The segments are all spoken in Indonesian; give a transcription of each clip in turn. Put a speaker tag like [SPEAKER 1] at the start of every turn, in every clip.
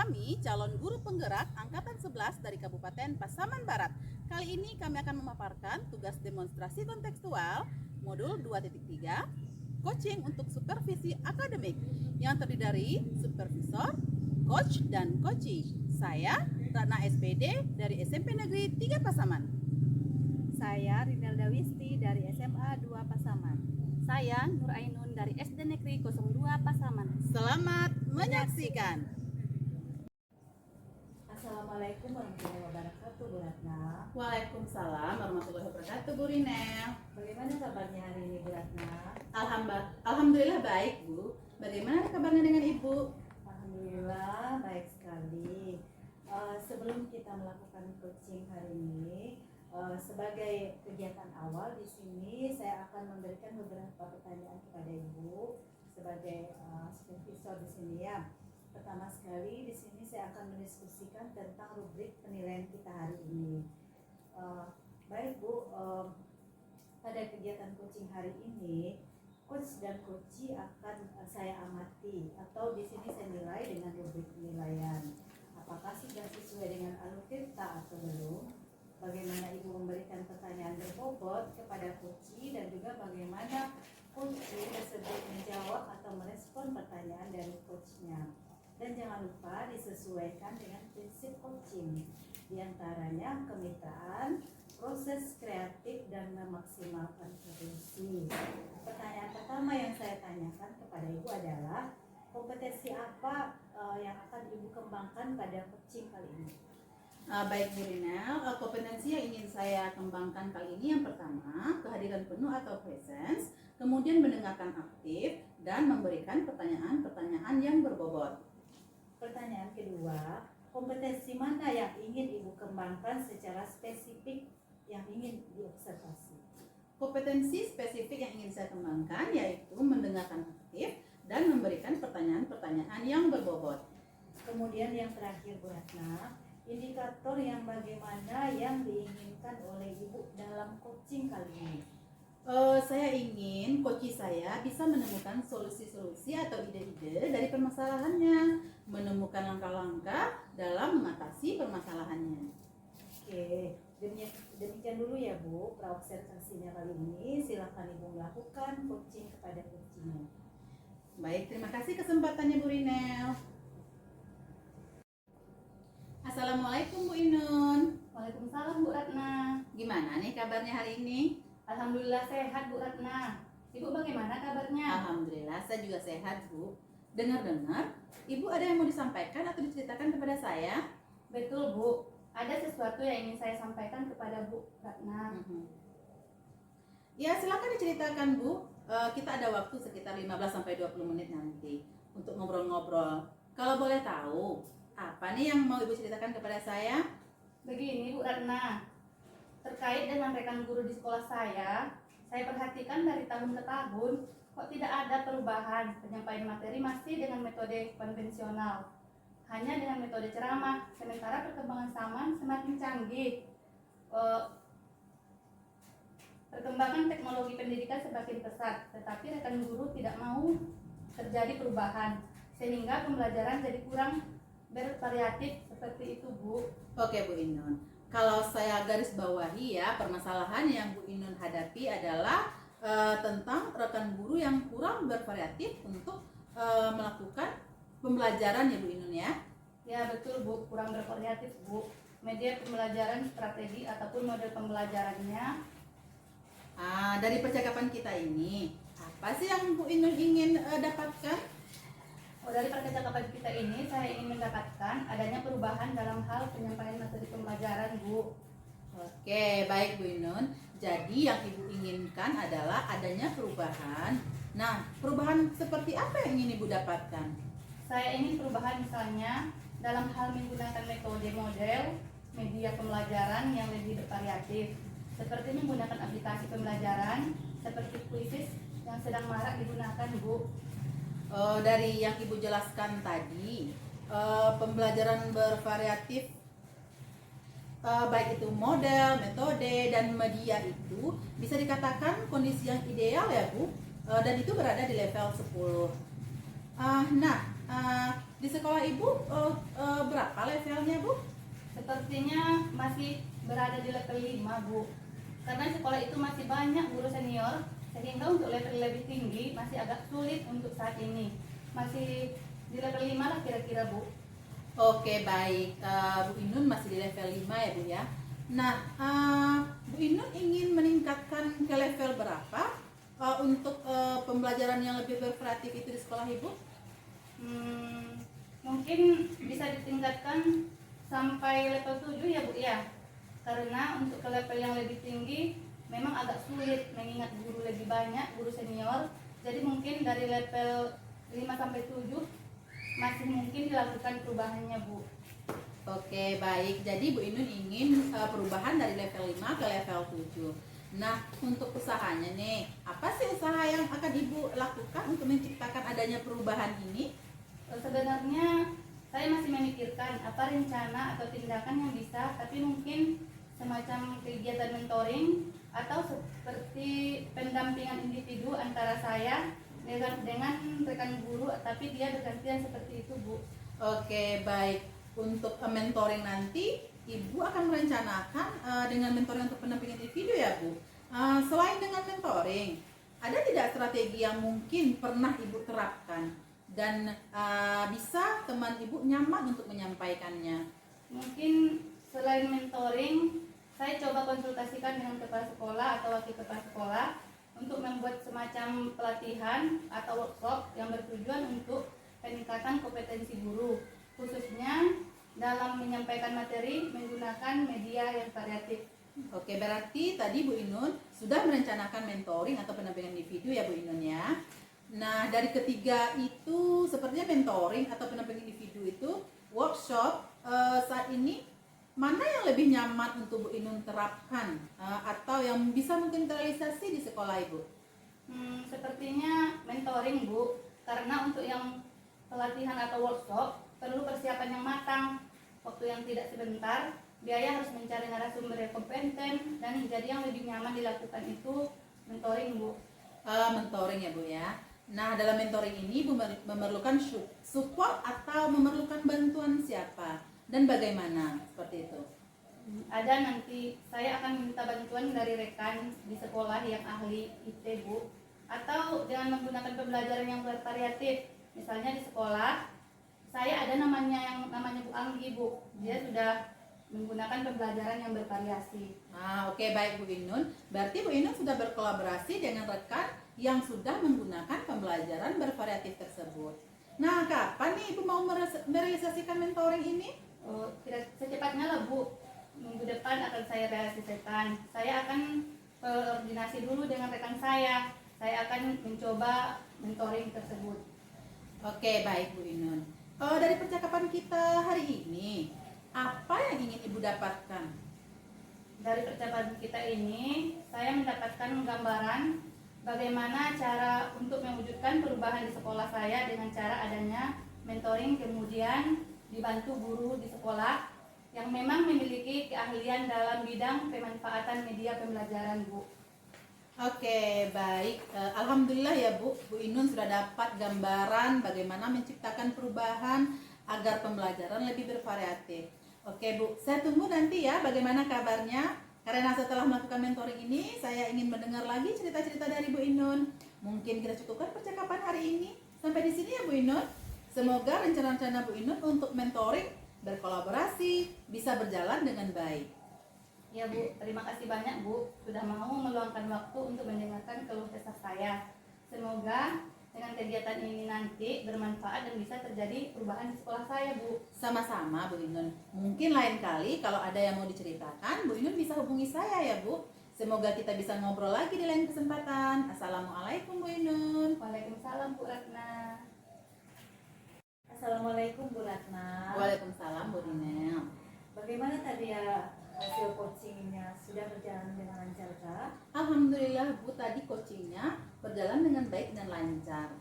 [SPEAKER 1] Kami calon guru penggerak Angkatan 11 dari Kabupaten Pasaman Barat. Kali ini kami akan memaparkan tugas demonstrasi kontekstual modul 2.3 coaching untuk supervisi akademik yang terdiri dari supervisor, coach, dan coachee. Saya Ratna SPD dari SMP Negeri 3 Pasaman.
[SPEAKER 2] Saya Rinelda Wisti dari SMA 2 Pasaman.
[SPEAKER 3] Saya Nur Ainun dari SD Negeri 02 Pasaman.
[SPEAKER 1] Selamat menyaksikan.
[SPEAKER 2] Assalamualaikum warahmatullahi wabarakatuh, Bu Ratna.
[SPEAKER 1] Waalaikumsalam warahmatullahi wabarakatuh, Bu Rinel.
[SPEAKER 2] Bagaimana kabarnya hari ini, Bu Ratna?
[SPEAKER 1] Alhamdulillah baik, Bu. Bagaimana kabarnya dengan Ibu?
[SPEAKER 2] Alhamdulillah baik sekali. Sebelum kita melakukan coaching hari ini, sebagai kegiatan awal di sini saya akan memberikan beberapa pertanyaan kepada Ibu sebagai supervisor di sini ya. Pertama sekali di sini saya akan mendiskusikan tentang rubrik penilaian kita hari ini. Baik Bu, pada kegiatan coaching hari ini, coach dan coachee akan saya amati atau di sini saya nilai dengan rubrik penilaian. Apakah sudah sesuai dengan Alutita atau belum? Bagaimana Ibu memberikan pertanyaan berbobot kepada coachee dan juga bagaimana coachee tersebut menjawab atau merespon pertanyaan dari coachnya. Dan jangan lupa disesuaikan dengan prinsip coaching, diantaranya kemitraan, proses kreatif, dan memaksimalkan solusi. Pertanyaan pertama yang saya tanyakan kepada Ibu adalah kompetensi apa yang akan Ibu kembangkan pada coaching kali ini?
[SPEAKER 1] Baik Bu Rinel, kompetensi yang ingin saya kembangkan kali ini yang pertama, kehadiran penuh atau presence, kemudian mendengarkan aktif, dan memberikan pertanyaan-pertanyaan yang berbobot.
[SPEAKER 2] Pertanyaan kedua, kompetensi mana yang ingin Ibu kembangkan secara spesifik yang ingin diobservasi?
[SPEAKER 1] Kompetensi spesifik yang ingin saya kembangkan yaitu mendengarkan aktif dan memberikan pertanyaan-pertanyaan yang berbobot.
[SPEAKER 2] Kemudian yang terakhir Bu Ratna, indikator yang bagaimana yang diinginkan oleh Ibu dalam coaching kali ini?
[SPEAKER 1] Saya ingin coachee saya bisa menemukan solusi-solusi atau ide-ide dari permasalahannya, menemukan langkah-langkah dalam mengatasi permasalahannya.
[SPEAKER 2] Oke, demikian dulu ya Bu, praobservasinya kali ini. Silakan Ibu melakukan coaching kepada coachee-nya.
[SPEAKER 1] Baik, terima kasih kesempatannya Bu Rinel. Assalamualaikum Bu Inun.
[SPEAKER 3] Waalaikumsalam Bu Ratna.
[SPEAKER 1] Gimana nih kabarnya hari ini?
[SPEAKER 3] Alhamdulillah sehat Bu Ratna. Ibu bagaimana kabarnya?
[SPEAKER 1] Alhamdulillah saya juga sehat Bu. Dengar-dengar, Ibu ada yang mau disampaikan atau diceritakan kepada saya?
[SPEAKER 3] Betul Bu, ada sesuatu yang ingin saya sampaikan kepada Bu Ratna.
[SPEAKER 1] Ya silakan diceritakan Bu. Kita ada waktu sekitar 15-20 menit nanti untuk ngobrol-ngobrol. Kalau boleh tahu, apa nih yang mau Ibu ceritakan kepada saya?
[SPEAKER 3] Begini Bu Ratna, terkait dengan rekan guru di sekolah saya perhatikan dari tahun ke tahun kok tidak ada perubahan. Penyampaian materi masih dengan metode konvensional, hanya dengan metode ceramah, sementara perkembangan zaman semakin canggih. Perkembangan teknologi pendidikan semakin pesat, tetapi rekan guru tidak mau terjadi perubahan, sehingga pembelajaran jadi kurang bervariatif seperti itu Bu.
[SPEAKER 1] Oke Bu Inun, kalau saya garis bawahi ya, permasalahan yang Bu Inun hadapi adalah tentang rekan guru yang kurang bervariatif untuk melakukan pembelajaran ya Bu Inun ya?
[SPEAKER 3] Ya betul Bu, kurang bervariatif Bu. Media pembelajaran, strategi ataupun model pembelajarannya.
[SPEAKER 1] Dari percakapan kita ini, apa sih yang Bu Inun ingin dapatkan?
[SPEAKER 3] Dari percakapan kita ini, saya ingin mendapatkan adanya perubahan dalam hal penyampaian materi pembelajaran Bu.
[SPEAKER 1] Oke, baik Bu Inun. Jadi yang Ibu inginkan adalah adanya perubahan. Nah, perubahan seperti apa yang ingin Ibu dapatkan?
[SPEAKER 3] Saya ingin perubahan misalnya dalam hal menggunakan metode model media pembelajaran yang lebih bervariatif, seperti menggunakan aplikasi pembelajaran seperti Quizizz yang sedang marak digunakan Bu.
[SPEAKER 1] Dari yang Ibu jelaskan tadi, pembelajaran bervariatif, baik itu model, metode, dan media itu bisa dikatakan kondisi yang ideal ya Bu, dan itu berada di level 10. di sekolah Ibu berapa levelnya Bu?
[SPEAKER 3] Sepertinya masih berada di level 5 Bu, karena sekolah itu masih banyak guru senior, sehingga untuk level lebih tinggi masih agak sulit untuk saat ini. Masih di level 5 lah kira-kira Bu.
[SPEAKER 1] Oke baik, Bu Inun masih di level 5 ya Bu ya. Nah, Bu Inun ingin meningkatkan ke level berapa untuk pembelajaran yang lebih bervariatif itu di sekolah Ibu?
[SPEAKER 3] Mungkin bisa ditingkatkan sampai level 7 ya Bu ya, karena untuk ke level yang lebih tinggi memang agak sulit mengingat guru lebih banyak, guru senior. Jadi mungkin dari level 5 sampai 7 masih mungkin dilakukan perubahannya Bu.
[SPEAKER 1] Oke baik, jadi Bu Inun ingin perubahan dari level 5 ke level 7. Nah, untuk usahanya nih, apa sih usaha yang akan Ibu lakukan untuk menciptakan adanya perubahan ini?
[SPEAKER 3] Sebenarnya saya masih memikirkan apa rencana atau tindakan yang bisa, tapi mungkin semacam kegiatan mentoring atau seperti pendampingan individu antara saya dengan rekan guru, tapi dia bergantian seperti itu Bu.
[SPEAKER 1] Oke baik, untuk mentoring nanti Ibu akan merencanakan dengan mentoring untuk pendampingan individu ya Bu. Selain dengan mentoring, ada tidak strategi yang mungkin pernah Ibu terapkan dan bisa teman Ibu nyaman untuk menyampaikannya?
[SPEAKER 3] Mungkin selain mentoring, saya coba konsultasikan dengan kepala sekolah atau wakil kepala sekolah untuk membuat semacam pelatihan atau workshop yang bertujuan untuk peningkatan kompetensi guru, khususnya dalam menyampaikan materi menggunakan media yang variatif.
[SPEAKER 1] Oke, berarti tadi Bu Inun sudah merencanakan mentoring atau pendampingan individu ya Bu Inun ya. Nah, dari ketiga itu sepertinya mentoring atau pendampingan individu itu workshop saat ini mana yang lebih nyaman untuk Bu Inun terapkan atau yang bisa mungkin terrealisasi di sekolah Ibu?
[SPEAKER 3] Sepertinya mentoring Bu, karena untuk yang pelatihan atau workshop perlu persiapan yang matang, waktu yang tidak sebentar, biaya harus mencari narasumber yang kompeten, dan jadi yang lebih nyaman dilakukan itu mentoring Bu.
[SPEAKER 1] Mentoring ya Bu ya. Nah, dalam mentoring ini Bu memerlukan support atau memerlukan bantuan siapa dan bagaimana seperti itu?
[SPEAKER 3] Ada, nanti saya akan minta bantuan dari rekan di sekolah yang ahli IT Bu, atau dengan menggunakan pembelajaran yang bervariatif. Misalnya di sekolah saya ada namanya Bu Anggi Bu, dia sudah menggunakan pembelajaran yang bervariasi.
[SPEAKER 1] Oke, baik Bu Inun. Berarti Bu Inun sudah berkolaborasi dengan rekan yang sudah menggunakan pembelajaran bervariatif tersebut. Nah, kapan nih Ibu mau merealisasikan mentoring ini?
[SPEAKER 3] Secepatnya lah Bu, minggu depan akan saya realisasikan. Saya akan koordinasi dulu dengan rekan saya akan mencoba mentoring tersebut.
[SPEAKER 1] Oke, baik Bu Inun. Dari percakapan kita hari ini, apa yang ingin Ibu dapatkan?
[SPEAKER 3] Dari percakapan kita ini, saya mendapatkan gambaran bagaimana cara untuk mewujudkan perubahan di sekolah saya dengan cara adanya mentoring, kemudian dibantu guru di sekolah yang memang memiliki keahlian dalam bidang pemanfaatan media pembelajaran Bu.
[SPEAKER 1] Oke, baik. Alhamdulillah ya Bu Inun sudah dapat gambaran bagaimana menciptakan perubahan agar pembelajaran lebih bervariatif. Oke Bu, saya tunggu nanti ya bagaimana kabarnya. Karena setelah melakukan mentoring ini, saya ingin mendengar lagi cerita-cerita dari Bu Inun. Mungkin kita cukupkan percakapan hari ini. Sampai di sini ya Bu Inun. Semoga rencana-rencana Bu Inun untuk mentoring, berkolaborasi, bisa berjalan dengan baik.
[SPEAKER 3] Ya Bu, terima kasih banyak Bu sudah mau meluangkan waktu untuk mendengarkan keluh kesah saya. Semoga dengan kegiatan ini nanti bermanfaat dan bisa terjadi perubahan di sekolah saya Bu.
[SPEAKER 1] Sama-sama Bu Inun. Mungkin lain kali kalau ada yang mau diceritakan, Bu Inun bisa hubungi saya ya Bu. Semoga kita bisa ngobrol lagi di lain kesempatan. Assalamualaikum Bu Inun.
[SPEAKER 3] Waalaikumsalam Bu Ratna.
[SPEAKER 2] Assalamualaikum Bu Ratna.
[SPEAKER 1] Waalaikumsalam Bu Dinel.
[SPEAKER 2] Bagaimana tadi ya hasil coachingnya, sudah berjalan dengan lancar kah?
[SPEAKER 1] Alhamdulillah Bu, tadi coachingnya berjalan dengan baik dan lancar.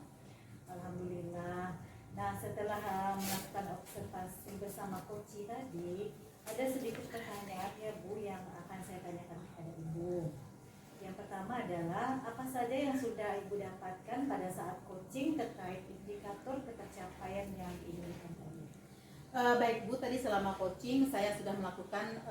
[SPEAKER 2] Alhamdulillah. Nah, setelah melakukan observasi bersama coach tadi, ada sedikit pertanyaan ya Bu yang akan saya tanyakan kepada Ibu. Yang pertama adalah adalah apa saja yang sudah Ibu dapatkan pada saat coaching terkait indikator pencapaian yang diinginkan tadi.
[SPEAKER 1] Baik Bu, tadi selama coaching saya sudah melakukan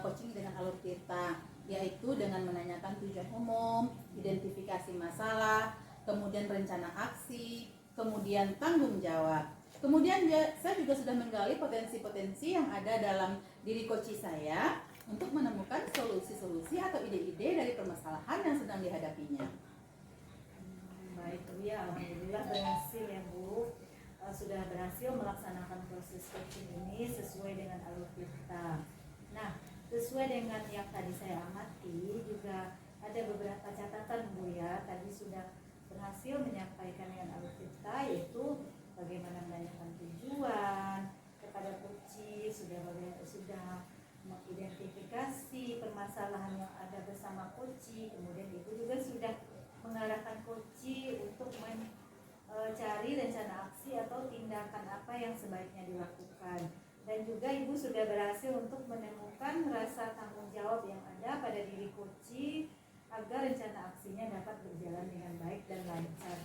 [SPEAKER 1] coaching dengan alur kita, yaitu dengan menanyakan tujuan umum, identifikasi masalah, kemudian rencana aksi, kemudian tanggung jawab. Kemudian saya juga sudah menggali potensi-potensi yang ada dalam diri coach saya untuk menemukan solusi-solusi atau ide-ide dari permasalahan yang sedang dihadapinya.
[SPEAKER 2] Baik Bu ya, alhamdulillah berhasil ya Bu. Sudah berhasil melaksanakan proses coaching ini sesuai dengan alur kita. Nah, sesuai dengan yang tadi saya amati juga ada beberapa catatan Bu ya. Tadi sudah berhasil menyampaikan dengan alur kita, yaitu bagaimana menanyakan tujuan kepada coach, sudah mengidentifikasi permasalahan yang ada bersama coach, kemudian Ibu juga sudah mengarahkan coach untuk mencari rencana aksi atau tindakan apa yang sebaiknya dilakukan, dan juga Ibu sudah berhasil untuk menemukan rasa tanggung jawab yang ada pada diri coach agar rencana aksinya dapat berjalan dengan baik dan lancar.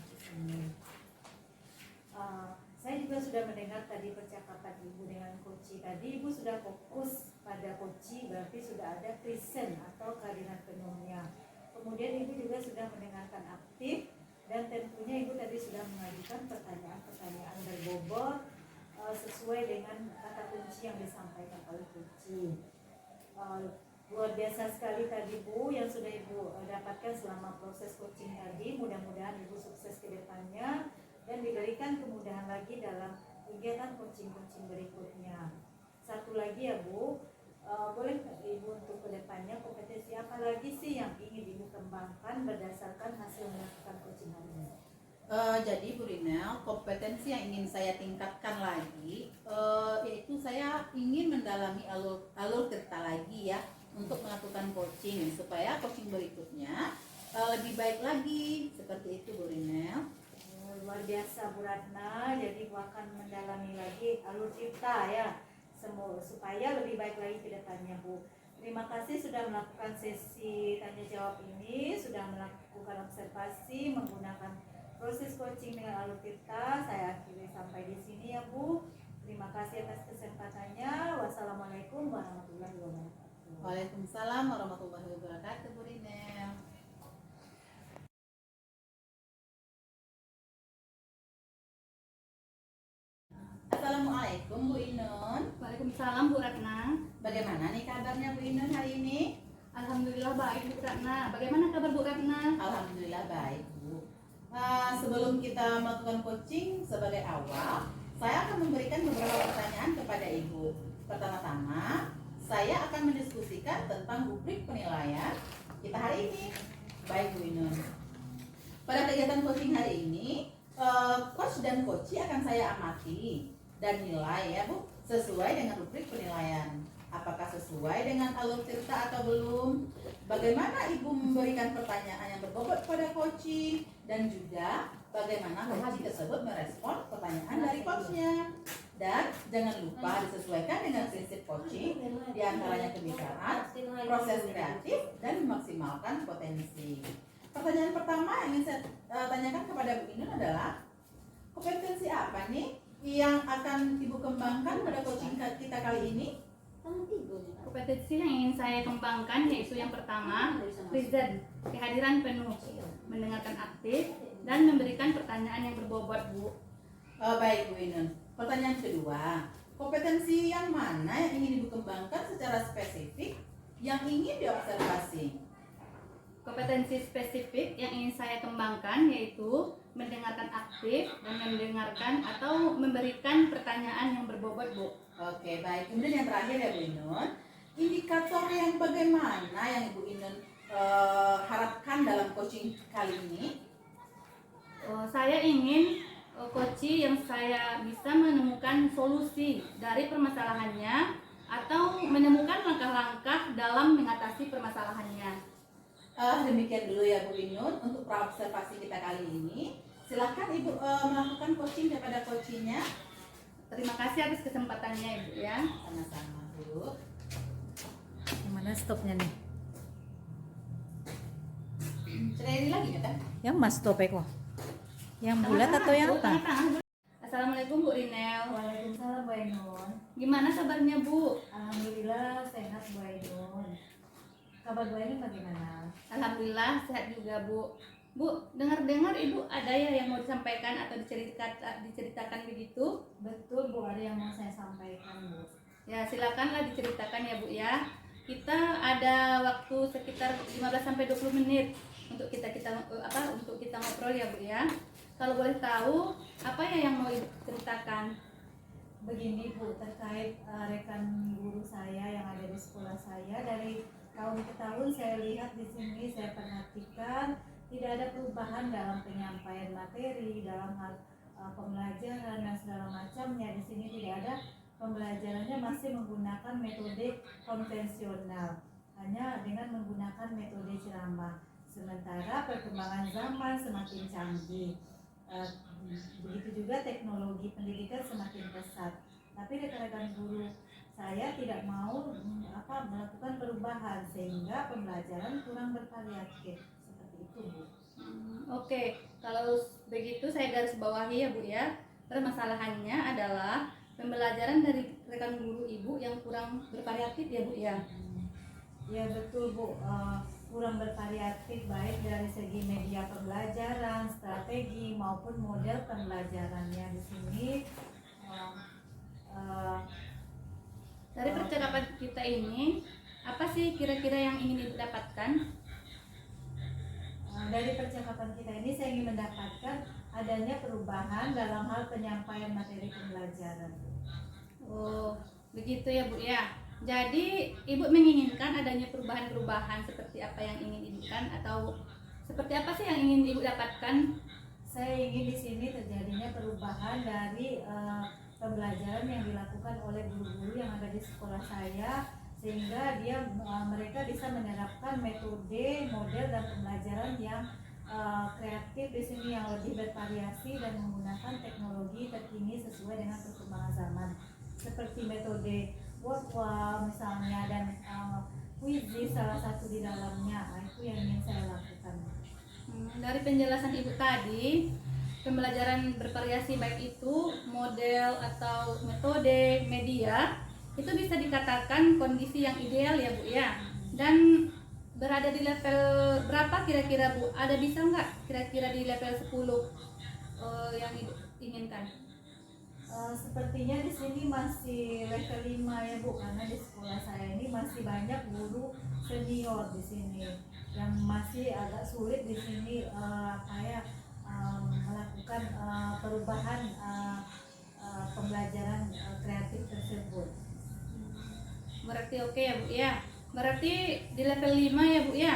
[SPEAKER 2] Saya juga sudah mendengar tadi percakapan Ibu dengan coach tadi. Ibu sudah fokus pada coach, berarti sudah ada present atau kehadiran penuhnya. Kemudian Ibu juga sudah mendengarkan aktif, dan tentunya Ibu tadi sudah mengajukan pertanyaan-pertanyaan berbobot sesuai dengan kata kunci yang disampaikan oleh coach. Luar biasa sekali tadi Bu yang sudah Ibu dapatkan selama proses coaching tadi. Mudah-mudahan Ibu sukses ke depannya dan diberikan kemudahan lagi dalam kegiatan coaching-coaching berikutnya. Satu lagi ya Bu, boleh Ibu untuk kedepannya kompetensi apa lagi sih yang ingin Ibu kembangkan berdasarkan hasil melakukan coaching hari ini?
[SPEAKER 1] Jadi Bu Rinel, kompetensi yang ingin saya tingkatkan lagi yaitu saya ingin mendalami alur cerita lagi ya untuk melakukan coaching supaya coaching berikutnya lebih baik lagi, seperti itu Bu Rinel.
[SPEAKER 2] Luar biasa Bu Ratna, jadi Bu akan mendalami lagi alur cerita ya, supaya lebih baik lagi ke depannya Bu. Terima kasih sudah melakukan sesi tanya jawab ini, sudah melakukan observasi menggunakan proses coaching dengan alur cerita. Saya akhiri sampai di sini ya Bu. Terima kasih atas kesempatannya. Wassalamualaikum warahmatullahi wabarakatuh.
[SPEAKER 1] Waalaikumsalam warahmatullahi wabarakatuh Bu Rinel. Assalamualaikum Bu Inun.
[SPEAKER 3] Waalaikumsalam Bu Ratna.
[SPEAKER 1] Bagaimana nih kabarnya Bu Inun hari ini?
[SPEAKER 3] Alhamdulillah baik Bu Ratna. Bagaimana kabar Bu Ratna?
[SPEAKER 1] Alhamdulillah baik Bu. Sebelum kita melakukan coaching sebagai awal, saya akan memberikan beberapa pertanyaan kepada Ibu. Pertama-tama, saya akan mendiskusikan tentang rubrik penilaian kita hari ini. Baik Bu Inun. Pada kegiatan coaching hari ini, coach dan coachee akan saya amati dan nilai ya Bu, sesuai dengan rubrik penilaian. Apakah sesuai dengan alur cerita atau belum? Bagaimana Ibu memberikan pertanyaan yang berbobot pada coachee, dan juga bagaimana coachee tersebut merespon pertanyaan dari coachnya. Dan jangan lupa disesuaikan dengan prinsip coaching, diantaranya kebiasaan, proses kreatif, dan memaksimalkan potensi. Pertanyaan pertama yang ingin saya tanyakan kepada Bu Inun adalah, kompetensi apa nih yang akan Ibu kembangkan pada coaching kita kali ini?
[SPEAKER 3] Kompetensi yang ingin saya kembangkan yaitu yang pertama, present, kehadiran penuh, mendengarkan aktif, dan memberikan pertanyaan yang berbobot Bu.
[SPEAKER 1] Baik Bu Inun. Pertanyaan kedua, kompetensi yang mana yang ingin Ibu kembangkan secara spesifik yang ingin diobservasi?
[SPEAKER 3] Kompetensi spesifik yang ingin saya kembangkan yaitu mendengarkan aktif dan mendengarkan atau memberikan pertanyaan yang berbobot Bu.
[SPEAKER 1] Oke, baik. Kemudian yang terakhir ya Bu Inun, indikator yang bagaimana yang Ibu Inun harapkan dalam coaching kali ini?
[SPEAKER 3] Saya ingin coaching yang saya bisa menemukan solusi dari permasalahannya atau menemukan langkah-langkah dalam mengatasi permasalahannya.
[SPEAKER 1] Demikian dulu ya Bu Inun untuk praobservasi kita kali ini. Silahkan Ibu melakukan coaching kepada coachingnya.
[SPEAKER 3] Terima kasih atas kesempatannya Ibu ya.
[SPEAKER 1] Sama-sama Bu.
[SPEAKER 2] Yang mana stopnya nih?
[SPEAKER 3] Ready lagi ya kan?
[SPEAKER 2] Yang mas topek kok. Yang bulat atau yang apa?
[SPEAKER 3] Assalamualaikum Bu Rinel.
[SPEAKER 2] Waalaikumsalam Bu Ainun.
[SPEAKER 3] Gimana kabarnya Bu?
[SPEAKER 2] Alhamdulillah sehat Bu Ainun. Kabar Bu Ainun bagaimana?
[SPEAKER 3] Alhamdulillah sehat juga Bu. Bu, dengar-dengar Ibu ada ya yang mau disampaikan atau diceritakan begitu?
[SPEAKER 2] Betul Bu, ada yang mau saya sampaikan Bu.
[SPEAKER 3] Ya silakanlah diceritakan ya Bu ya. Kita ada waktu sekitar 15-20 menit untuk untuk kita ngobrol ya Bu ya. Kalau boleh tahu apa ya yang mau Ibu ceritakan?
[SPEAKER 2] Begini Bu, terkait rekan guru saya yang ada di sekolah saya, dari tahun ke tahun saya lihat di sini, saya perhatikan tidak ada perubahan dalam penyampaian materi, dalam hal pembelajaran dan segala macamnya. Di sini tidak ada, pembelajarannya masih menggunakan metode konvensional, hanya dengan menggunakan metode ceramah. Sementara perkembangan zaman semakin canggih, begitu juga teknologi pendidikan semakin pesat. Tapi rekan-rekan guru saya tidak mau melakukan perubahan, sehingga pembelajaran kurang bervariatif. Seperti itu Bu.
[SPEAKER 3] Oke, kalau begitu saya garis bawahi ya Bu ya. Permasalahannya adalah pembelajaran dari rekan guru Ibu yang kurang bervariatif ya Bu ya.
[SPEAKER 2] Ya betul Bu, kurang bervariatif baik dari segi media pembelajaran, strategi maupun model pembelajarannya. Di sini
[SPEAKER 3] Dari percakapan kita ini, apa sih kira-kira yang ingin Ibu dapatkan?
[SPEAKER 2] Dari percakapan kita ini saya ingin mendapatkan adanya perubahan dalam hal penyampaian materi pembelajaran.
[SPEAKER 3] Oh, begitu ya Bu ya. Jadi Ibu menginginkan adanya perubahan-perubahan seperti apa yang ingin diinginkan, atau seperti apa sih yang ingin Ibu dapatkan?
[SPEAKER 2] Saya ingin di sini terjadinya perubahan dari pembelajaran yang dilakukan oleh guru-guru yang ada di sekolah saya, sehingga mereka bisa menerapkan metode, model dan pembelajaran yang kreatif di sini, yang lebih bervariasi dan menggunakan teknologi terkini sesuai dengan perkembangan zaman, seperti metode workshop misalnya, dan quiz salah satu di dalamnya. Itu yang ingin saya lakukan.
[SPEAKER 3] Dari penjelasan Ibu tadi, pembelajaran bervariasi baik itu model atau metode, media, itu bisa dikatakan kondisi yang ideal ya Bu ya. Dan berada di level berapa kira-kira Bu? Ada bisa nggak kira-kira di level 10 yang Ibu inginkan?
[SPEAKER 2] Sepertinya di sini masih level 5 ya Bu, karena di sekolah saya ini masih banyak guru senior di sini yang masih agak sulit di sini melakukan perubahan pembelajaran kreatif tersebut.
[SPEAKER 3] Berarti oke ya Bu ya. Berarti di level 5 ya Bu ya.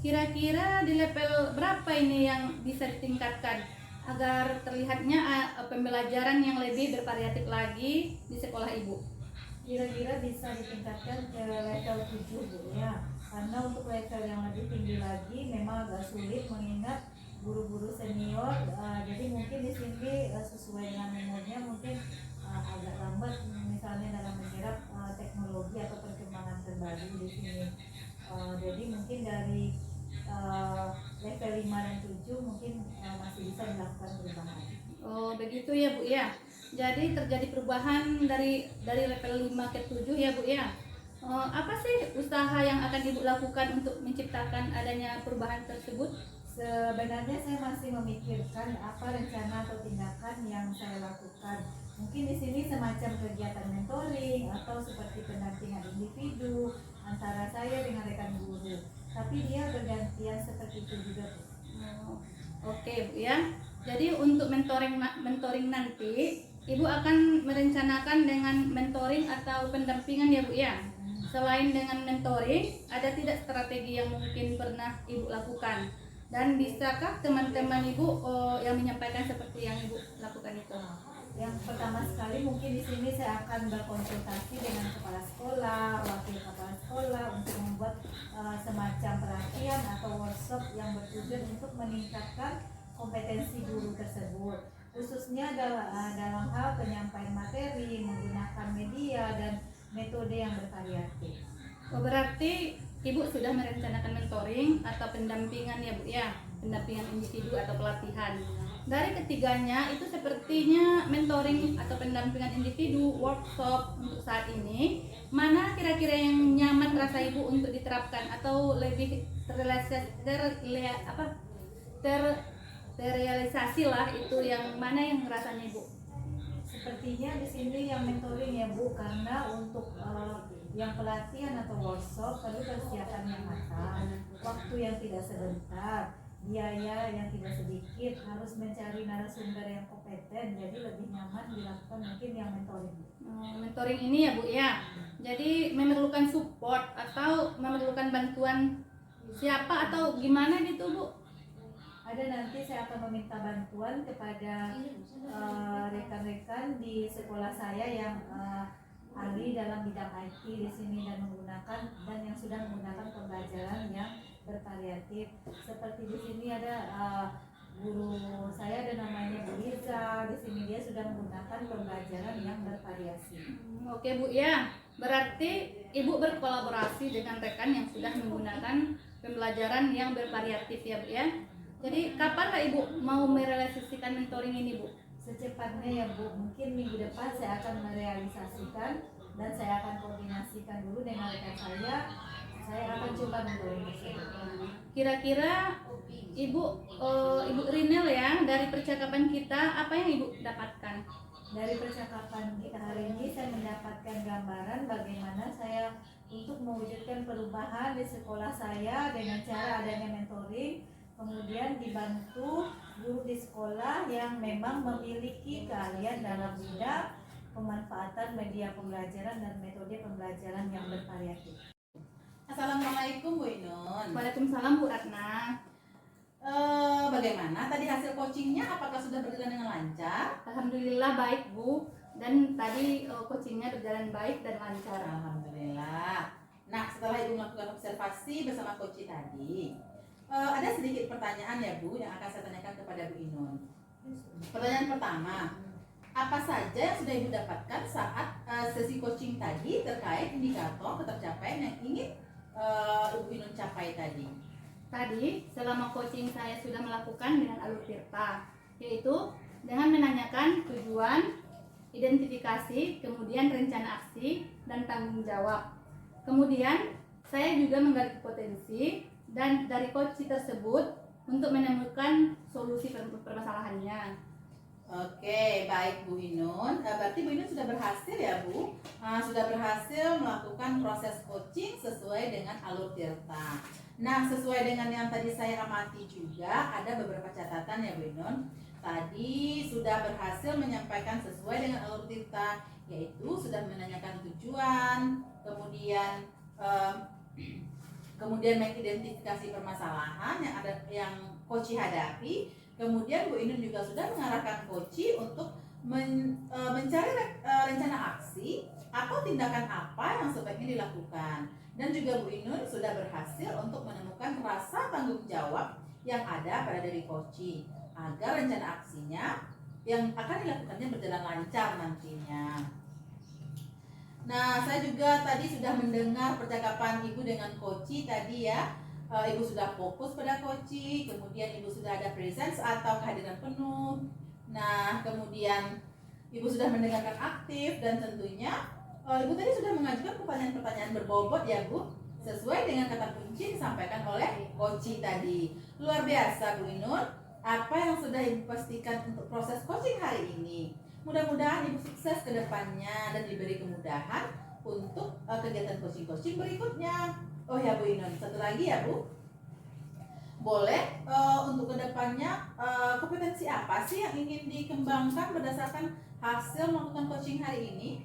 [SPEAKER 3] Kira-kira di level berapa ini yang bisa ditingkatkan agar terlihatnya pembelajaran yang lebih bervariatif lagi di sekolah Ibu?
[SPEAKER 2] Kira-kira bisa ditingkatkan ke level 7 Bu ya. Karena untuk level yang lebih tinggi lagi memang agak sulit mengingat guru-guru senior, jadi mungkin di sini sesuai dengan umurnya mungkin agak lambat misalnya dalam menyerap teknologi atau perkembangan terbaru di sini. Jadi mungkin dari level 5 dan 7 mungkin masih bisa dilakukan perubahan.
[SPEAKER 3] Oh begitu ya Bu ya. Jadi terjadi perubahan dari level 5 ke 7 ya Bu ya. Apa sih usaha yang akan Ibu lakukan untuk menciptakan adanya perubahan tersebut?
[SPEAKER 2] Sebenarnya saya masih memikirkan apa rencana atau tindakan yang saya lakukan. Mungkin di sini semacam kegiatan mentoring atau seperti pendampingan individu antara saya dengan rekan guru. Tapi dia bergantian seperti itu juga Bu.
[SPEAKER 3] Oke Bu ya. Jadi untuk mentoring nanti Ibu akan merencanakan dengan mentoring atau pendampingan ya Bu ya. Selain dengan mentoring, ada tidak strategi yang mungkin pernah Ibu lakukan? Dan bisakah teman-teman Ibu yang menyampaikan seperti yang Ibu lakukan itu?
[SPEAKER 2] Yang pertama sekali mungkin di sini saya akan berkonsultasi dengan kepala sekolah, wakil kepala sekolah untuk membuat semacam pelatihan atau workshop yang bertujuan untuk meningkatkan kompetensi guru tersebut, khususnya dalam hal penyampaian materi, menggunakan media dan metode yang bervariatif.
[SPEAKER 3] Berarti Ibu sudah merencanakan mentoring atau pendampingan ya Bu ya, pendampingan individu atau pelatihan. Dari ketiganya itu sepertinya mentoring atau pendampingan individu, workshop untuk saat ini, mana kira-kira yang nyaman rasa Ibu untuk diterapkan atau lebih terrealisasi lah, itu yang mana yang rasanya Ibu?
[SPEAKER 2] Sepertinya di sini yang mentoring ya Bu, karena untuk yang pelatihan atau workshop perlu persiapan yang matang, waktu yang tidak sebentar, biaya yang tidak sedikit, harus mencari narasumber yang kompeten, jadi lebih nyaman dilakukan mungkin yang mentoring.
[SPEAKER 3] Mentoring ini ya Bu ya, jadi memerlukan support atau memerlukan bantuan siapa atau gimana gitu Bu?
[SPEAKER 2] Ada, nanti saya akan meminta bantuan kepada rekan-rekan di sekolah saya yang ahli dalam bidang IT di sini dan yang sudah menggunakan pembelajaran yang bervariatif. Seperti di sini ada guru saya, ada namanya Bu Liza. Di sini dia sudah menggunakan pembelajaran yang bervariasi.
[SPEAKER 3] Oke Bu ya, berarti Ibu berkolaborasi dengan rekan yang sudah menggunakan pembelajaran yang bervariatif ya Bu ya. Jadi kapan lah Ibu mau merealisasikan mentoring ini Bu?
[SPEAKER 2] Secepatnya ya Bu, mungkin minggu depan saya akan merealisasikan dan saya akan koordinasikan dulu dengan rekan saya. Saya akan coba mentoring tersebut.
[SPEAKER 3] Kira-kira Ibu Rinel ya, dari percakapan kita apa yang Ibu dapatkan?
[SPEAKER 2] Dari percakapan kita hari ini saya mendapatkan gambaran bagaimana saya untuk mewujudkan perubahan di sekolah saya dengan cara adanya mentoring, kemudian dibantu guru di sekolah yang memang memiliki keahlian dalam bidang pemanfaatan media pembelajaran dan metode pembelajaran yang bervariatif.
[SPEAKER 1] Assalamualaikum Bu Inun.
[SPEAKER 3] Waalaikumsalam Bu Ratna.
[SPEAKER 1] Bagaimana tadi hasil coachingnya? Apakah sudah berjalan dengan lancar?
[SPEAKER 3] Alhamdulillah baik Bu, dan tadi coachingnya berjalan baik dan lancar.
[SPEAKER 1] Alhamdulillah. Nah, setelah Ibu melakukan observasi bersama coach tadi, ada sedikit pertanyaan ya Bu yang akan saya tanyakan kepada Bu Inun. Pertanyaan pertama, apa saja yang sudah Ibu dapatkan saat sesi coaching tadi terkait indikator ketercapaian yang ingin Ibu Inun capai tadi?
[SPEAKER 3] Tadi selama coaching saya sudah melakukan dengan alur Tirta, yaitu dengan menanyakan tujuan, identifikasi, kemudian rencana aksi, dan tanggung jawab. Kemudian saya juga menggali potensi dan dari coach tersebut untuk menemukan solusi permasalahannya.
[SPEAKER 1] Oke, baik Bu Inun. Berarti Bu Inun sudah berhasil ya Bu? Sudah berhasil melakukan proses coaching sesuai dengan alur Tirta. Nah, sesuai dengan yang tadi saya amati juga, ada beberapa catatan ya Bu Inun. Tadi sudah berhasil menyampaikan sesuai dengan alur Tirta, yaitu sudah menanyakan tujuan, kemudian mengidentifikasi permasalahan yang coach hadapi. Kemudian Bu Inun juga sudah mengarahkan coach untuk mencari rencana aksi atau tindakan apa yang sebaiknya dilakukan. Dan juga Bu Inun sudah berhasil untuk menemukan rasa tanggung jawab yang ada pada diri coach agar rencana aksinya yang akan dilakukannya berjalan lancar nantinya. Nah, saya juga tadi sudah mendengar percakapan Ibu dengan coach tadi ya. Ibu sudah fokus pada coach, kemudian Ibu sudah ada presence atau kehadiran penuh. Nah, kemudian Ibu sudah mendengarkan aktif dan tentunya Ibu tadi sudah mengajukan pertanyaan-pertanyaan berbobot ya Bu, sesuai dengan kata kunci disampaikan oleh coach tadi. Luar biasa Bu Inun, apa yang sudah Ibu pastikan untuk proses coaching hari ini. Mudah-mudahan Ibu sukses ke depannya dan diberi kemudahan untuk kegiatan coaching berikutnya. Oh ya Bu Inun, satu lagi ya Bu. Boleh untuk kedepannya kompetensi apa sih yang ingin dikembangkan berdasarkan hasil melakukan coaching hari ini?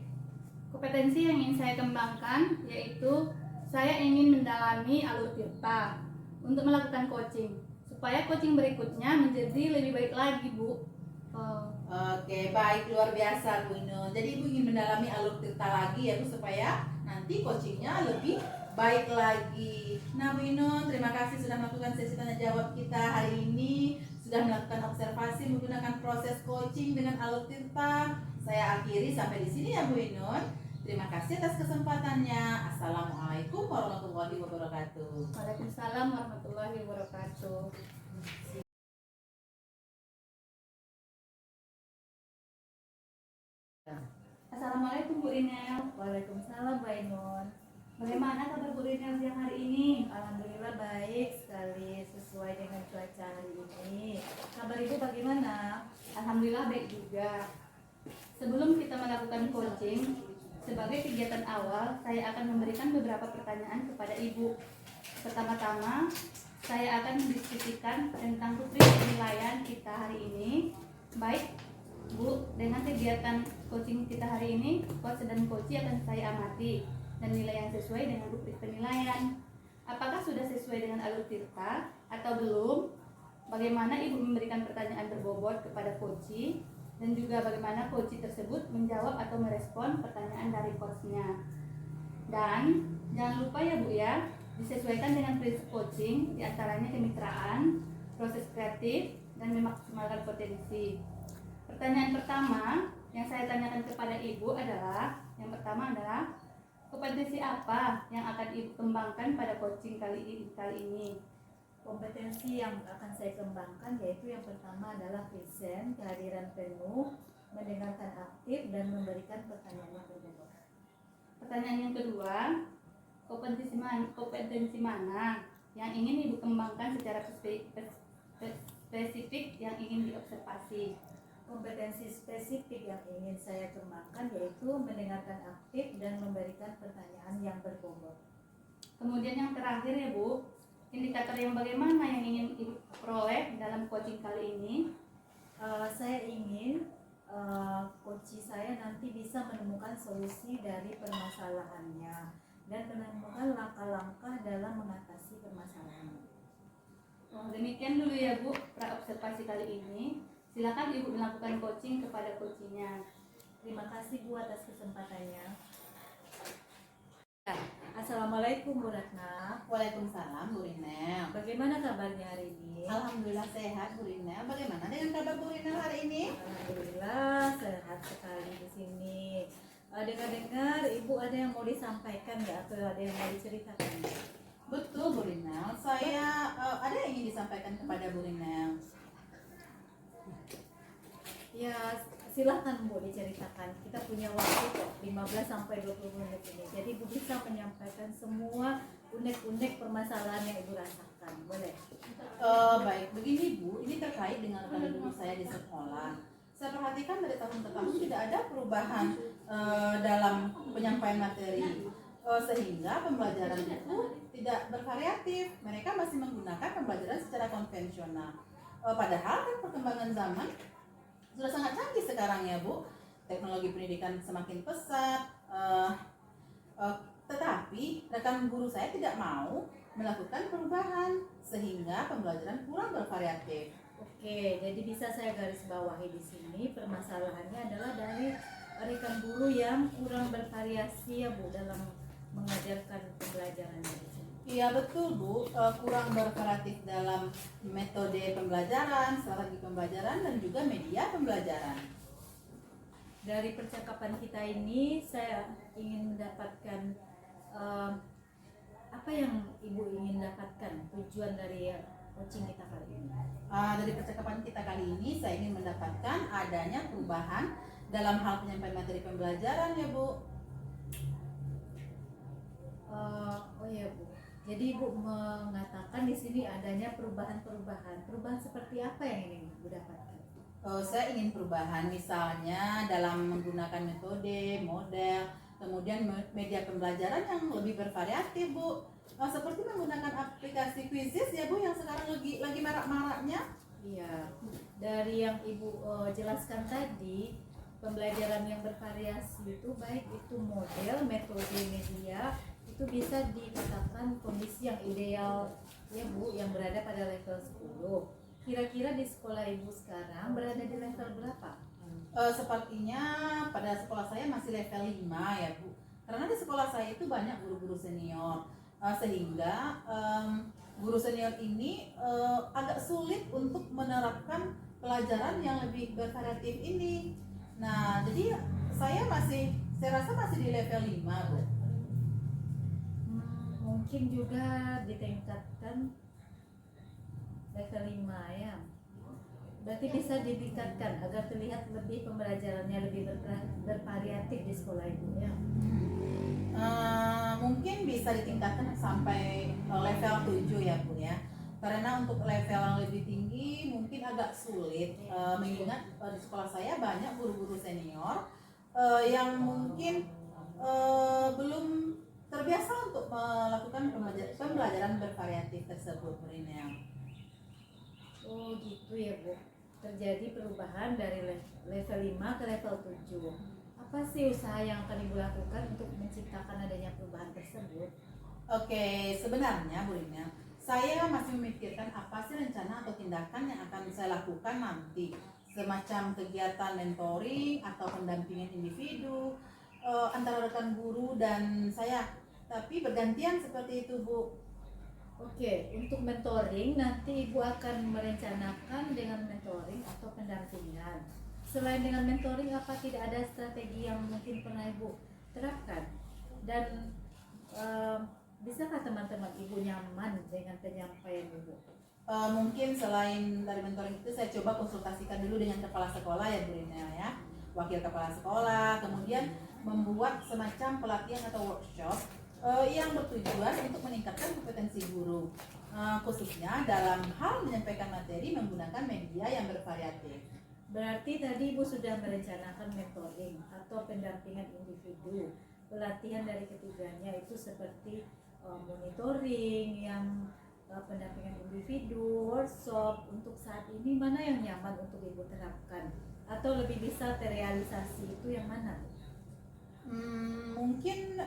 [SPEAKER 3] Kompetensi yang ingin saya kembangkan yaitu saya ingin mendalami alur Tirta untuk melakukan coaching supaya coaching berikutnya menjadi lebih baik lagi Bu.
[SPEAKER 1] Oke, baik, luar biasa Bu Inun. Jadi Ibu ingin mendalami alur Tirta lagi ya Bu, supaya nanti coachingnya lebih baik lagi. Nah Bu Inun, terima kasih sudah melakukan sesi tanya jawab kita hari ini, sudah melakukan observasi menggunakan proses coaching dengan alur Tirta. Saya akhiri sampai di sini ya Bu Inun. Terima kasih atas kesempatannya. Assalamualaikum warahmatullahi wabarakatuh.
[SPEAKER 3] Waalaikumsalam warahmatullahi wabarakatuh. Assalamualaikum Bu Rinel.
[SPEAKER 2] Waalaikumsalam Bu Ainun.
[SPEAKER 3] Bagaimana kabar Bu Rinel siang hari ini?
[SPEAKER 2] Alhamdulillah baik sekali sesuai dengan cuaca hari ini. Kabar Ibu bagaimana?
[SPEAKER 3] Alhamdulillah baik juga. Sebelum kita melakukan coaching, sebagai kegiatan awal, saya akan memberikan beberapa pertanyaan kepada Ibu. Pertama-tama, saya akan mendiskusikan tentang rubrik penilaian kita hari ini. Baik, Bu, dengan kegiatan coaching kita hari ini, coach dan coachee akan saya amati dan nilai yang sesuai dengan rubrik penilaian. Apakah sudah sesuai dengan alur tirta atau belum? Bagaimana Ibu memberikan pertanyaan berbobot kepada coachee dan juga bagaimana coachee tersebut menjawab atau merespon pertanyaan dari coachnya. Dan jangan lupa ya Bu ya, disesuaikan dengan prinsip coaching, diantaranya kemitraan, proses kreatif, dan memaksimalkan potensi. Pertanyaan pertama yang saya tanyakan kepada Ibu adalah, yang pertama adalah kompetensi apa yang akan Ibu kembangkan pada coaching kali ini?
[SPEAKER 2] Kompetensi yang akan saya kembangkan yaitu yang pertama adalah present, kehadiran penuh, mendengarkan aktif, dan memberikan pertanyaan yang berbobot.
[SPEAKER 3] Pertanyaan yang kedua, kompetensi mana yang ingin Ibu kembangkan secara spesifik yang ingin diobservasi?
[SPEAKER 2] Kompetensi spesifik yang ingin saya kembangkan yaitu mendengarkan aktif dan memberikan pertanyaan yang berbobot.
[SPEAKER 3] Kemudian yang terakhir ya Bu, indikator yang bagaimana yang ingin Ibu peroleh dalam coaching kali ini?
[SPEAKER 2] Saya ingin coach saya nanti bisa menemukan solusi dari permasalahannya dan menemukan langkah-langkah dalam mengatasi permasalahan.
[SPEAKER 3] Demikian dulu ya Bu, praobservasi kali ini. Silakan Ibu melakukan coaching kepada coachingnya.
[SPEAKER 2] Terima kasih Bu atas kesempatannya. Assalamualaikum Bu Ratna.
[SPEAKER 1] Waalaikumsalam Bu Rinel.
[SPEAKER 2] Bagaimana kabarnya hari ini?
[SPEAKER 1] Alhamdulillah sehat Bu Rinel. Bagaimana dengan kabar Bu Rinel hari ini?
[SPEAKER 2] Alhamdulillah sehat sekali di sini. Dengar-dengar Ibu ada yang mau disampaikan nggak atau ada yang mau diceritakan?
[SPEAKER 1] Betul Bu Rinel. Saya ada yang ingin disampaikan kepada Bu Rinel.
[SPEAKER 2] Ya, silahkan Bu diceritakan. Kita punya waktu kok 15 sampai 20 menit ini. Jadi Bu bisa menyampaikan semua unek-unek permasalahan yang Ibu rasakan. Boleh?
[SPEAKER 1] Baik, begini Bu, ini terkait dengan rekan duduk saya di sekolah. Saya perhatikan dari tahun ke tahun tidak ada perubahan dalam penyampaian materi, sehingga pembelajaran itu tidak bervariatif. Mereka masih menggunakan pembelajaran secara konvensional. Padahal kan perkembangan zaman sudah sangat canggih sekarang ya Bu. Teknologi pendidikan semakin pesat, tetapi rekan guru saya tidak mau melakukan perubahan sehingga pembelajaran kurang bervariatif.
[SPEAKER 2] Oke, jadi bisa saya garis bawahi di sini permasalahannya adalah dari rekan guru yang kurang bervariasi ya Bu dalam mengajarkan pembelajaran di sini.
[SPEAKER 1] Iya betul Bu, kurang bervariatif dalam metode pembelajaran, strategi pembelajaran, dan juga media pembelajaran.
[SPEAKER 2] Dari percakapan kita ini saya ingin mendapatkan apa yang Ibu ingin dapatkan, tujuan dari coaching kita kali ini.
[SPEAKER 1] Dari percakapan kita kali ini saya ingin mendapatkan adanya perubahan dalam hal penyampaian materi pembelajaran ya Bu.
[SPEAKER 2] Oh iya Bu. Jadi Ibu mengatakan di sini adanya perubahan-perubahan. Perubahan seperti apa yang ingin Ibu dapatkan?
[SPEAKER 1] Saya ingin perubahan misalnya dalam menggunakan metode, model, kemudian media pembelajaran yang lebih bervariatif Bu. Seperti menggunakan aplikasi Quizzes ya Bu yang sekarang lagi marak-maraknya.
[SPEAKER 2] Iya. Dari yang Ibu jelaskan tadi, pembelajaran yang bervariasi itu baik itu model, metode, media itu bisa dikatakan kondisi yang ideal ya Bu yang berada pada level 10. Kira-kira di sekolah Ibu sekarang berada di level berapa?
[SPEAKER 1] Sepertinya pada sekolah saya masih level 5 ya Bu. Karena di sekolah saya itu banyak guru-guru senior, sehingga guru senior ini agak sulit untuk menerapkan pelajaran yang lebih bervariatif ini. Nah, jadi saya masih Saya rasa masih di level 5, Bu.
[SPEAKER 2] Mungkin juga ditingkatkan level 5 ya. Berarti bisa ditingkatkan agar terlihat lebih pembelajarannya lebih bervariatif di sekolah Ibu ya.
[SPEAKER 1] Mungkin bisa ditingkatkan sampai level 7 ya, Bu ya. Karena untuk level yang lebih tinggi mungkin agak sulit, mengingat di sekolah saya banyak guru-guru senior yang mungkin belum terbiasa untuk melakukan pembelajaran bervariatif tersebut, Bu Rinel.
[SPEAKER 2] Oh gitu ya Bu. Terjadi perubahan dari level 5 ke level 7. Apa sih usaha yang akan Ibu lakukan untuk menciptakan adanya perubahan tersebut?
[SPEAKER 1] Oke, sebenarnya Bu Rinel, saya masih memikirkan apa sih rencana atau tindakan yang akan saya lakukan nanti, semacam kegiatan mentoring atau pendampingan individu antara rekan guru dan saya, tapi bergantian seperti itu, Bu.
[SPEAKER 2] Oke, untuk mentoring nanti Ibu akan merencanakan dengan mentoring atau pendampingan. Selain dengan mentoring, apa tidak ada strategi yang mungkin pernah Ibu terapkan? Dan bisakah teman-teman Ibu nyaman dengan penyampaian Ibu?
[SPEAKER 1] Mungkin selain dari mentoring itu saya coba konsultasikan dulu dengan kepala sekolah ya, Bu Rinel ya, wakil kepala sekolah, kemudian membuat semacam pelatihan atau workshop yang bertujuan untuk meningkatkan kompetensi guru, khususnya dalam hal menyampaikan materi menggunakan media yang bervariatif.
[SPEAKER 2] Berarti tadi Ibu sudah merencanakan mentoring atau pendampingan individu. Pelatihan dari ketiganya itu seperti monitoring, yang pendampingan individu, workshop. Untuk saat ini mana yang nyaman untuk Ibu terapkan? Atau lebih bisa terrealisasi itu yang mana?
[SPEAKER 1] Mungkin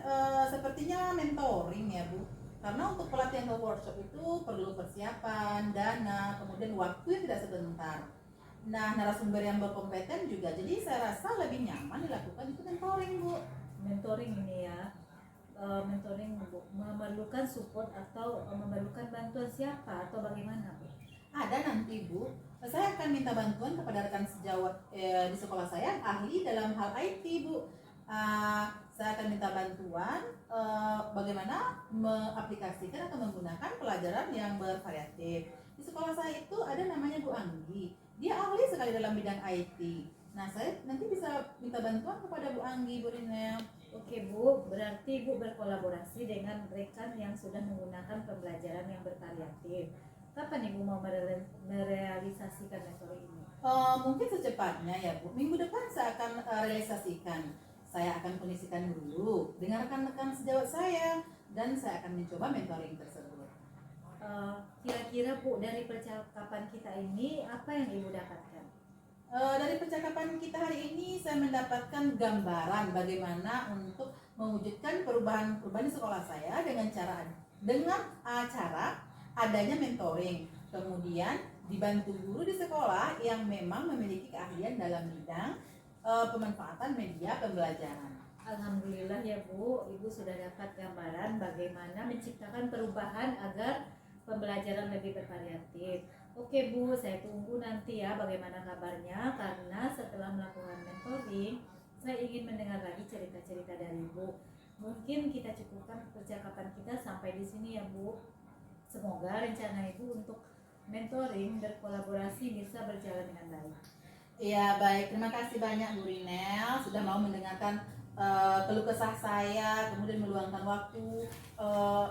[SPEAKER 1] sepertinya mentoring ya, Bu. Karena untuk pelatihan atau workshop itu perlu persiapan, dana, kemudian waktu yang tidak sebentar. Nah, narasumber yang berkompeten juga. Jadi saya rasa lebih nyaman dilakukan itu mentoring, Bu.
[SPEAKER 2] Mentoring ini ya, mentoring Bu, memerlukan support atau memerlukan bantuan siapa atau bagaimana Bu?
[SPEAKER 1] Ada nanti, Bu. Saya akan minta bantuan kepada rekan sejawat di sekolah saya, ahli dalam hal IT, Bu. Saya akan minta bantuan bagaimana mengaplikasikan atau menggunakan pelajaran yang bervariatif. Di sekolah saya itu ada namanya Bu Anggi. Dia ahli sekali dalam bidang IT. Nah, saya nanti bisa minta bantuan kepada Bu Anggi, Bu Rinel.
[SPEAKER 2] Oke Bu, berarti Bu berkolaborasi dengan rekan yang sudah menggunakan pembelajaran yang bervariatif. Kapan Ibu mau merealisasikan metode ini?
[SPEAKER 1] Mungkin secepatnya ya, Bu. Minggu depan saya akan realisasikan. Saya akan kondisikan dulu dengan rekan-rekan sejawat saya dan saya akan mencoba mentoring tersebut.
[SPEAKER 2] Kira-kira Bu, dari percakapan kita ini apa yang Ibu dapatkan?
[SPEAKER 1] Dari percakapan kita hari ini saya mendapatkan gambaran bagaimana untuk mewujudkan perubahan di sekolah saya dengan acara adanya mentoring, kemudian dibantu guru di sekolah yang memang memiliki keahlian dalam bidang pemanfaatan media pembelajaran.
[SPEAKER 2] Alhamdulillah ya Bu, Ibu sudah dapat gambaran bagaimana menciptakan perubahan agar pembelajaran lebih bervariatif. Oke Bu, saya tunggu nanti ya bagaimana kabarnya, karena setelah melakukan mentoring saya ingin mendengar lagi cerita-cerita dari Bu. Mungkin kita cukupkan percakapan kita sampai di sini ya Bu. Semoga rencana Ibu untuk mentoring berkolaborasi bisa berjalan dengan baik.
[SPEAKER 1] Ya baik, terima kasih banyak Bu Rinel sudah mau mendengarkan keluh kesah saya, kemudian meluangkan waktu.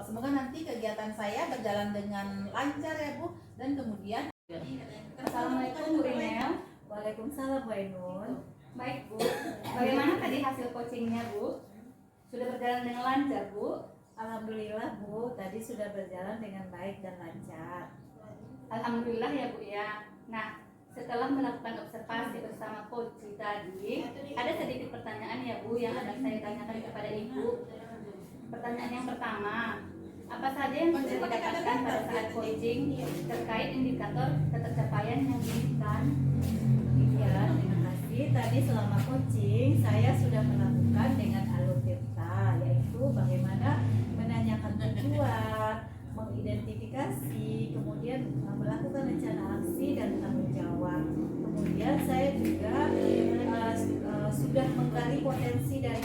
[SPEAKER 1] Semoga nanti kegiatan saya berjalan dengan lancar ya Bu, dan kemudian
[SPEAKER 3] Assalamualaikum Bu Rinel.
[SPEAKER 2] Waalaikumsalam Bu Ainun.
[SPEAKER 3] Baik Bu, bagaimana tadi hasil coachingnya Bu? Sudah berjalan dengan lancar Bu?
[SPEAKER 2] Alhamdulillah Bu, tadi sudah berjalan dengan baik dan lancar.
[SPEAKER 3] Alhamdulillah ya Bu ya. Nah, setelah melakukan observasi bersama coach tadi, ada sedikit pertanyaan ya Bu yang akan saya tanyakan kepada Ibu. Pertanyaan yang pertama, apa saja yang sudah didapatkan pada saat coaching terkait indikator ketercapaian yang diinginkan?
[SPEAKER 2] Ya, terima kasih. Tadi selama coaching saya sudah melakukan dengan alur tirta, yaitu bagaimana menanyakan tujuan, mengidentifikasi, kemudian melakukan rencana aksi dan tanggung jawab. Kemudian saya juga sudah menggali potensi dari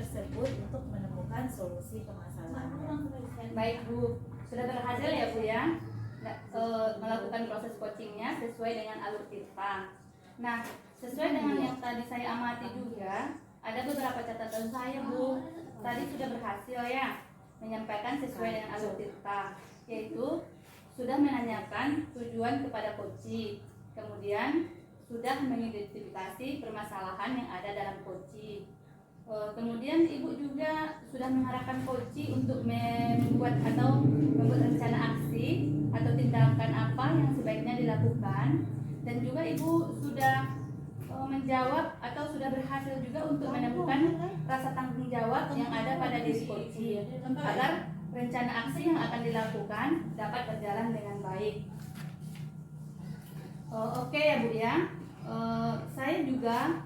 [SPEAKER 2] tersebut untuk menemukan solusi permasalahan.
[SPEAKER 3] Baik Bu, sudah berhasil ya Bu ya melakukan proses coachingnya sesuai dengan alur Tirta. Nah, sesuai dengan yang tadi saya amati juga, ada beberapa catatan saya Bu. Tadi sudah berhasil ya menyampaikan sesuai dengan alur Tirta, yaitu sudah menanyakan tujuan kepada coaching, kemudian sudah mengidentifikasi permasalahan yang ada dalam coaching. Kemudian Ibu juga sudah mengarahkan coaching untuk membuat rencana aksi atau tindakan apa yang sebaiknya dilakukan, dan juga Ibu sudah menjawab atau sudah berhasil juga untuk menemukan rasa tanggung jawab yang ada pada diri coaching agar rencana aksi yang akan dilakukan dapat berjalan dengan baik. Oke ya Bu ya. Saya juga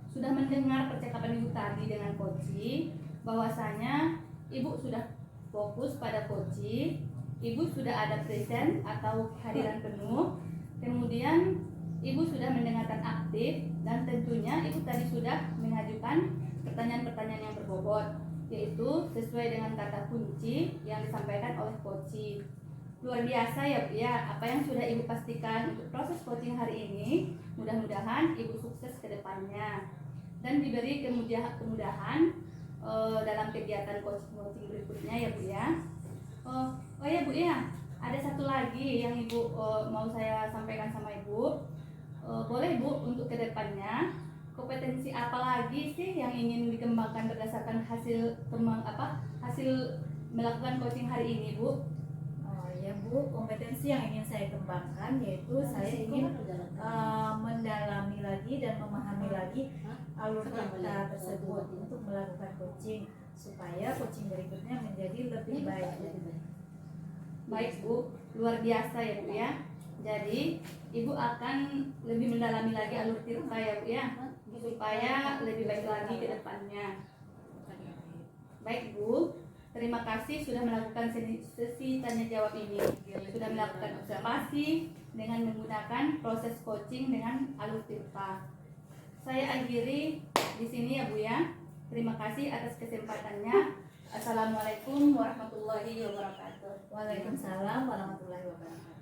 [SPEAKER 3] sudah mendengar percakapan Ibu tadi dengan coaching, bahwasanya Ibu sudah fokus pada coaching, Ibu sudah ada present atau kehadiran penuh, kemudian Ibu sudah mendengarkan aktif, dan tentunya Ibu tadi sudah mengajukan pertanyaan-pertanyaan yang berbobot, yaitu sesuai dengan kata kunci yang disampaikan oleh coaching. Luar biasa ya Bu ya, apa yang sudah Ibu pastikan untuk proses coaching hari ini. Mudah-mudahan Ibu sukses ke depannya dan diberi kemudahan dalam kegiatan coaching berikutnya ya Bu ya. Oh ya Bu ya, ada satu lagi yang Ibu mau saya sampaikan sama Ibu. Boleh Bu, untuk ke depannya kompetensi apa lagi sih yang ingin dikembangkan berdasarkan hasil melakukan coaching hari ini Bu?
[SPEAKER 2] Ya Bu, kompetensi yang ingin saya kembangkan yaitu saya ingin mendalami lagi dan memahami lagi alur Tirta tersebut untuk melakukan coaching supaya coaching berikutnya menjadi lebih baik.
[SPEAKER 3] Baik Bu, luar biasa ya Bu ya. Jadi Ibu akan lebih mendalami lagi alur Tirta ya Bu ya, supaya lebih baik lagi ke depannya. Baik Bu, terima kasih sudah melakukan sesi tanya jawab ini. Sudah melakukan observasi dengan menggunakan proses coaching dengan alur Tirta. Saya akhiri di sini ya Bu ya. Terima kasih atas kesempatannya. Assalamualaikum warahmatullahi wabarakatuh.
[SPEAKER 2] Waalaikumsalam warahmatullahi wabarakatuh.